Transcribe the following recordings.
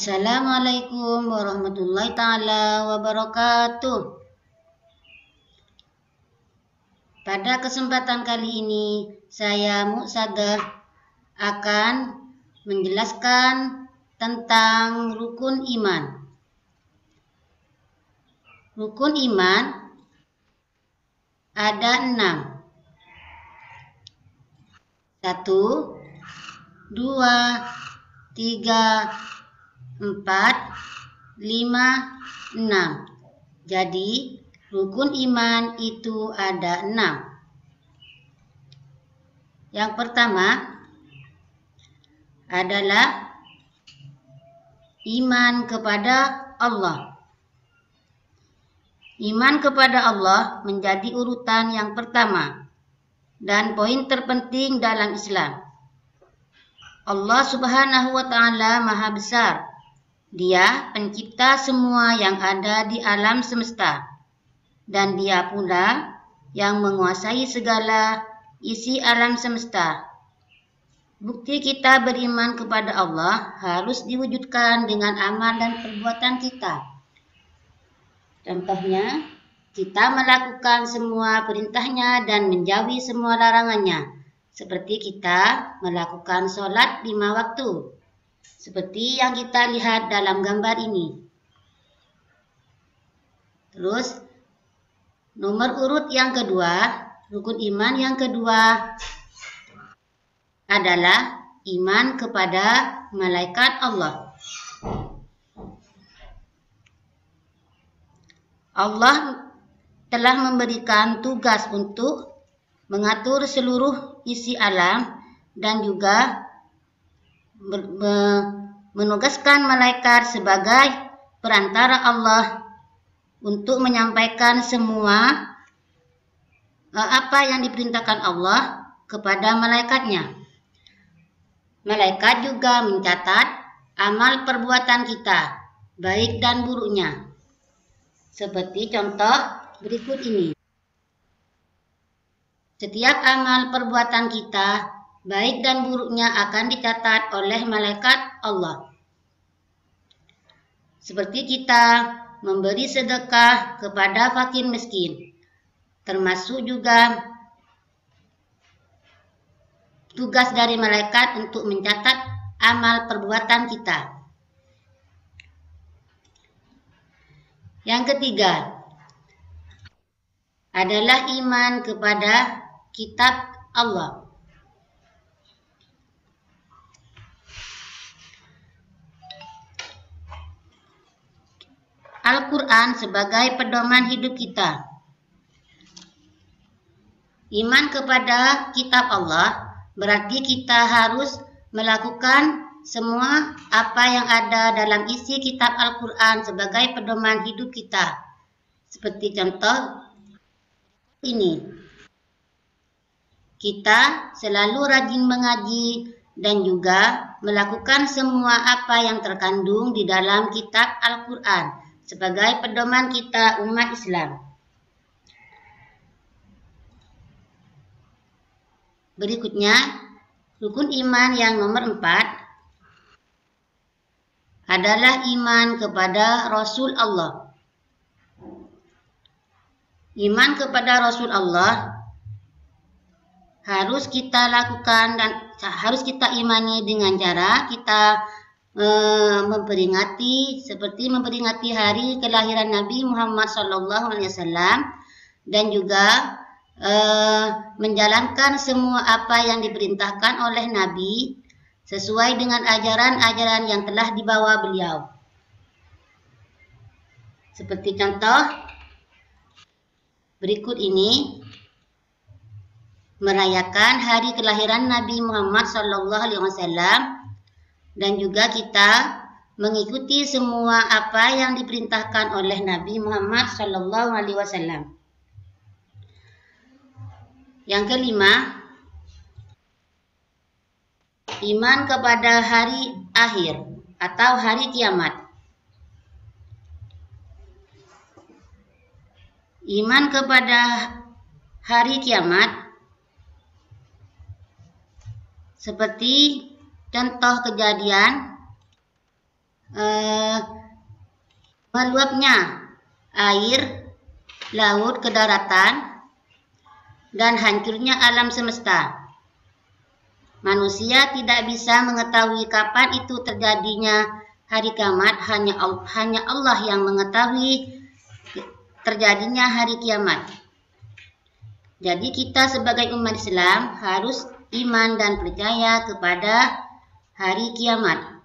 Assalamualaikum warahmatullahi ta'ala wabarakatuh. Pada kesempatan kali ini, saya Mu'sadah akan menjelaskan tentang rukun iman. Rukun iman ada 6. 1, 2, 3, 4, 5, 6. Jadi rukun iman itu ada 6. Yang pertama adalah iman kepada Allah. Iman kepada Allah menjadi urutan yang pertama dan poin terpenting dalam Islam. Allah Subhanahu wa Ta'ala Maha Besar. Dia pencipta semua yang ada di alam semesta, dan Dia pula yang menguasai segala isi alam semesta. Bukti kita beriman kepada Allah harus diwujudkan dengan amal dan perbuatan kita. Contohnya, kita melakukan semua perintahnya dan menjauhi semua larangannya, seperti kita melakukan sholat 5 waktu. Seperti yang kita lihat dalam gambar ini. Terus, nomor urut yang kedua, rukun iman yang kedua adalah iman kepada malaikat Allah. Allah telah memberikan tugas untuk mengatur seluruh isi alam dan juga menugaskan malaikat sebagai perantara Allah untuk menyampaikan semua apa yang diperintahkan Allah kepada malaikatnya. Malaikat juga mencatat amal perbuatan kita, baik dan buruknya. Seperti contoh berikut ini. Setiap amal perbuatan kita, baik dan buruknya akan dicatat oleh malaikat Allah. Seperti kita memberi sedekah kepada fakir miskin, termasuk juga tugas dari malaikat untuk mencatat amal perbuatan kita. Yang ketiga adalah iman kepada kitab Allah. Al-Quran sebagai pedoman hidup kita. Iman kepada kitab Allah berarti kita harus melakukan semua apa yang ada dalam isi kitab Al-Quran sebagai pedoman hidup kita. Seperti contoh ini. Kita selalu rajin mengaji dan juga melakukan semua apa yang terkandung di dalam kitab Al-Quran sebagai pedoman kita umat Islam. Berikutnya, rukun iman yang nomor 4 adalah iman kepada Rasul Allah. Iman kepada Rasul Allah harus kita lakukan dan harus kita imani dengan cara kita memperingati hari kelahiran Nabi Muhammad SAW dan juga menjalankan semua apa yang diperintahkan oleh Nabi sesuai dengan ajaran-ajaran yang telah dibawa beliau. Seperti contoh berikut ini, merayakan hari kelahiran Nabi Muhammad SAW dan juga kita mengikuti semua apa yang diperintahkan oleh Nabi Muhammad SAW. Yang kelima, iman kepada hari akhir atau hari kiamat. Iman kepada hari kiamat seperti contoh kejadian meluapnya air laut ke daratan dan hancurnya alam semesta. Manusia tidak bisa mengetahui kapan itu terjadinya hari kiamat, hanya Allah yang mengetahui terjadinya hari kiamat. Jadi kita sebagai umat Islam harus iman dan percaya kepada hari kiamat.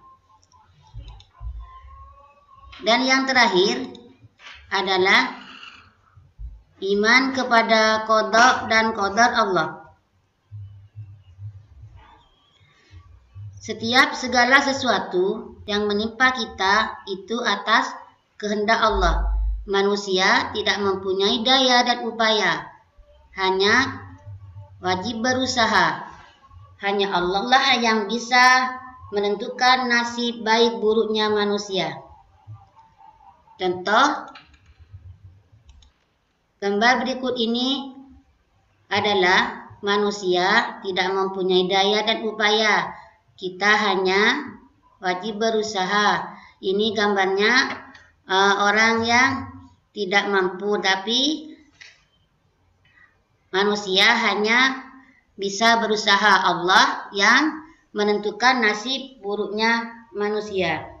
Dan yang terakhir adalah iman kepada qada dan qadar Allah. Setiap segala sesuatu yang menimpa kita itu atas kehendak Allah. Manusia tidak mempunyai daya dan upaya, hanya wajib berusaha. Hanya Allah lah yang bisa menentukan nasib baik buruknya manusia. Contoh gambar berikut ini adalah manusia tidak mempunyai daya dan upaya. Kita hanya wajib berusaha. Ini gambarnya orang yang tidak mampu, tapi manusia hanya bisa berusaha. Allah yang menentukan nasib buruknya manusia.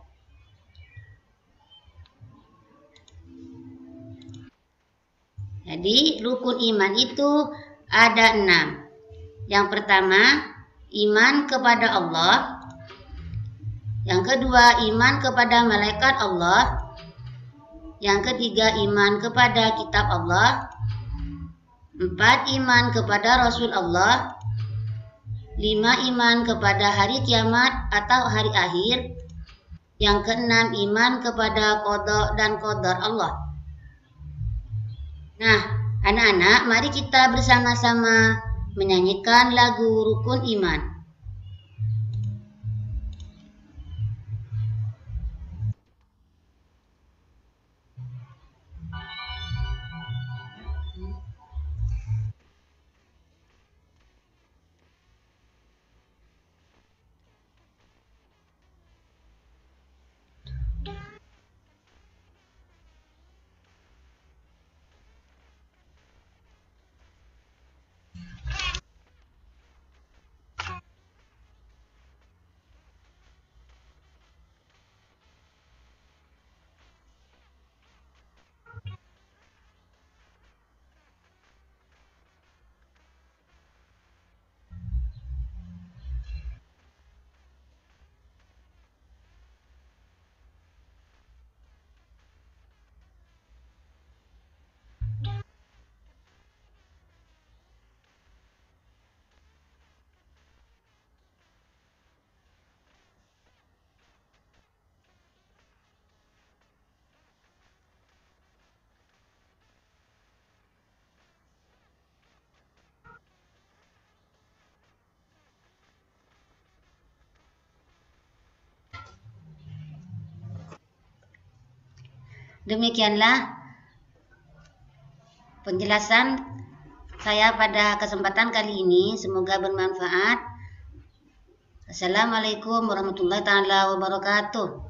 Jadi rukun iman itu ada 6. Yang pertama, iman kepada Allah. Yang kedua, iman kepada malaikat Allah. Yang ketiga, iman kepada kitab Allah. 4, iman kepada Rasul Allah. 5, iman kepada hari kiamat atau hari akhir. Yang keenam, iman kepada qada dan qadar Allah. Nah, anak-anak, mari kita bersama-sama menyanyikan lagu Rukun Iman. Demikianlah penjelasan saya pada kesempatan kali ini. Semoga bermanfaat. Assalamualaikum warahmatullahi wabarakatuh.